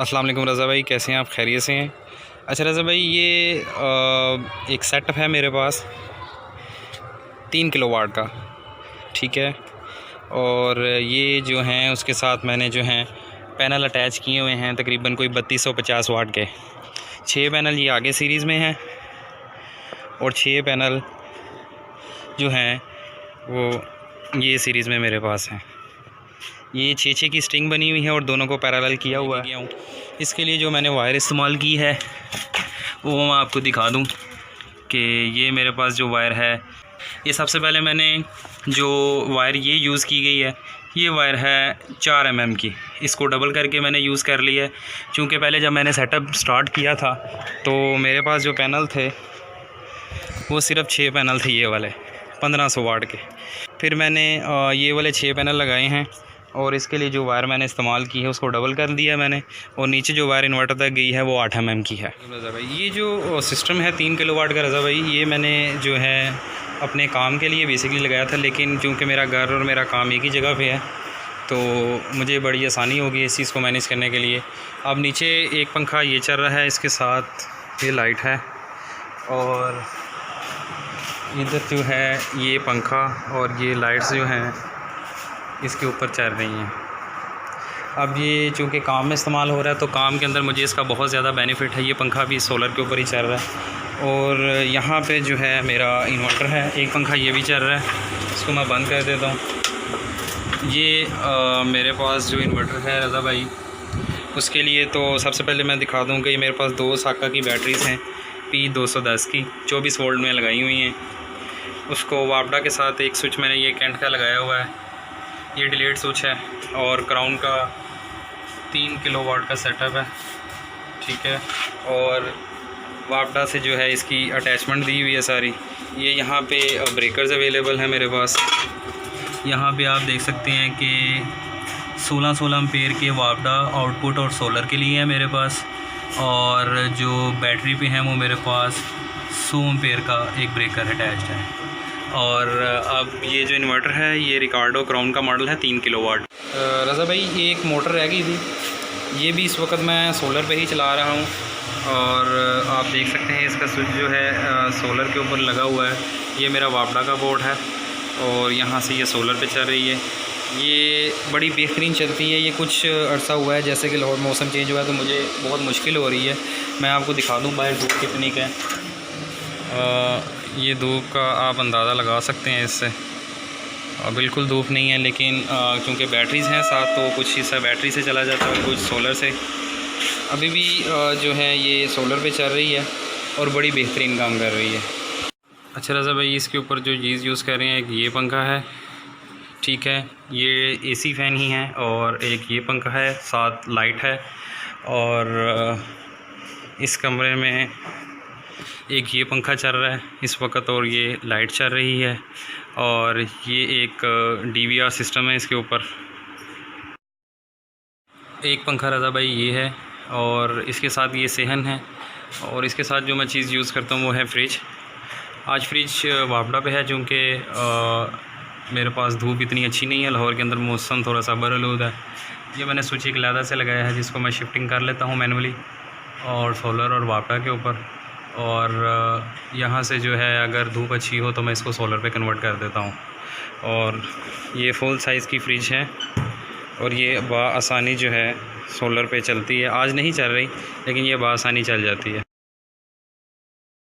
अस्सलाम वालेकुम रज़ा भाई, कैसे हैं आप? खैरियत से हैं? अच्छा रज़ा भाई, ये एक सेटअप है मेरे पास 3 किलोवाट का, ठीक है। और ये जो हैं उसके साथ मैंने जो हैं पैनल अटैच किए हुए हैं, तकरीबन कोई 3250 वाट के। 6 पैनल ये आगे सीरीज़ में हैं और 6 पैनल जो हैं वो ये सीरीज़ में मेरे पास हैं। ये 6-6 की स्ट्रिंग बनी हुई है और दोनों को पैरेलल किया हुआ है। इसके लिए जो मैंने वायर इस्तेमाल की है वो मैं आपको दिखा दूं कि ये मेरे पास जो वायर है, ये सबसे पहले मैंने जो वायर ये यूज़ की गई है, ये वायर है 4 mm की। इसको डबल करके मैंने यूज़ कर लिया है, क्योंकि पहले जब मैंने सेटअप स्टार्ट किया था तो मेरे पास जो पैनल थे वो सिर्फ 6 पैनल थे, ये वाले 1500 वाट के। फिर मैंने ये वाले 6 पैनल लगाए हैं और इसके लिए जो वायर मैंने इस्तेमाल की है उसको डबल कर दिया मैंने, और नीचे जो वायर इन्वर्टर तक गई है वो 8 mm की है। रज़ा भाई, ये जो सिस्टम है 3 किलोवाट का, रज़ा भाई ये मैंने जो है अपने काम के लिए बेसिकली लगाया था, लेकिन चूँकि मेरा घर और मेरा काम एक ही जगह पे है तो मुझे बड़ी आसानी होगी इस चीज़ को मैनेज करने के लिए। अब नीचे एक पंखा ये चल रहा है, इसके साथ ये लाइट है, और इधर जो है ये पंखा और ये लाइट्स जो हैं इसके ऊपर चल रही हैं। अब ये चूँकि काम में इस्तेमाल हो रहा है तो काम के अंदर मुझे इसका बहुत ज़्यादा बेनिफिट है। ये पंखा भी सोलर के ऊपर ही चल रहा है, और यहाँ पे जो है मेरा इन्वर्टर है, एक पंखा ये भी चल रहा है। इसको मैं बंद कर देता हूँ। ये मेरे पास जो इन्वर्टर है रज़ा भाई, उसके लिए तो सबसे पहले मैं दिखा दूँ कि मेरे पास 2 साका की बैटरीज़ हैं P210 की, 24 वोल्ट में लगाई हुई हैं। उसको वापडा के साथ एक स्विच मैंने ये कैंट का लगाया हुआ है, ये डिलीट स्विच है, और क्राउन का 3 किलोवाट का सेटअप है, ठीक है। और वापडा से जो है इसकी अटैचमेंट दी हुई है सारी। ये यहाँ पे ब्रेकर्स अवेलेबल हैं मेरे पास। यहाँ पे आप देख सकते हैं कि 16 एम्पेयर के वापडा आउटपुट और सोलर के लिए है मेरे पास, और जो बैटरी पे हैं वो मेरे पास 100 एम्पेयर का एक ब्रेकर अटैच्ड है। और अब ये जो इन्वर्टर है ये रिकार्डो क्राउन का मॉडल है 3 किलोवाट। रज़ा भाई, ये एक मोटर रह गई थी, ये भी इस वक्त मैं सोलर पे ही चला रहा हूँ, और आप देख सकते हैं इसका स्विच जो है सोलर के ऊपर लगा हुआ है। ये मेरा वापडा का बोर्ड है और यहाँ से ये सोलर पे चल रही है। ये बड़ी बेहतरीन चलती है। ये कुछ अरसा हुआ है, जैसे कि लाहौर मौसम चेंज हुआ है तो मुझे बहुत मुश्किल हो रही है। मैं आपको दिखा दूँ बाहर धूप कितनी का है। ये धूप का आप अंदाज़ा लगा सकते हैं इससे, बिल्कुल धूप नहीं है, लेकिन क्योंकि बैटरीज़ हैं साथ तो कुछ हिस्सा बैटरी से चला जाता है और कुछ सोलर से। अभी भी जो है ये सोलर पे चल रही है और बड़ी बेहतरीन काम कर रही है। अच्छा रज़ा भाई, इसके ऊपर जो चीज़ यूज़ कर रहे हैं, एक ये पंखा है, ठीक है, ये AC फ़ैन ही है, और एक ये पंखा है, साथ लाइट है, और इस कमरे में एक ये पंखा चल रहा है इस वक्त और ये लाइट चल रही है, और ये एक DVR सिस्टम है इसके ऊपर। एक पंखा रज़ा भाई ये है, और इसके साथ ये सेहन है, और इसके साथ जो मैं चीज़ यूज़ करता हूँ वो है फ्रिज। आज फ्रिज वापडा पे है, चूँकि मेरे पास धूप इतनी अच्छी नहीं है, लाहौर के अंदर मौसम थोड़ा सा बरआलूद है। ये मैंने स्विच एक अलहदा से लगाया है जिसको मैं शिफ्टिंग कर लेता हूँ मैनुअली, और सोलर और वापडा के ऊपर। और यहाँ से जो है अगर धूप अच्छी हो तो मैं इसको सोलर पे कन्वर्ट कर देता हूँ। और ये फुल साइज़ की फ्रिज है, और ये बआसानी जो है सोलर पे चलती है। आज नहीं चल रही, लेकिन ये बआसानी चल जाती है।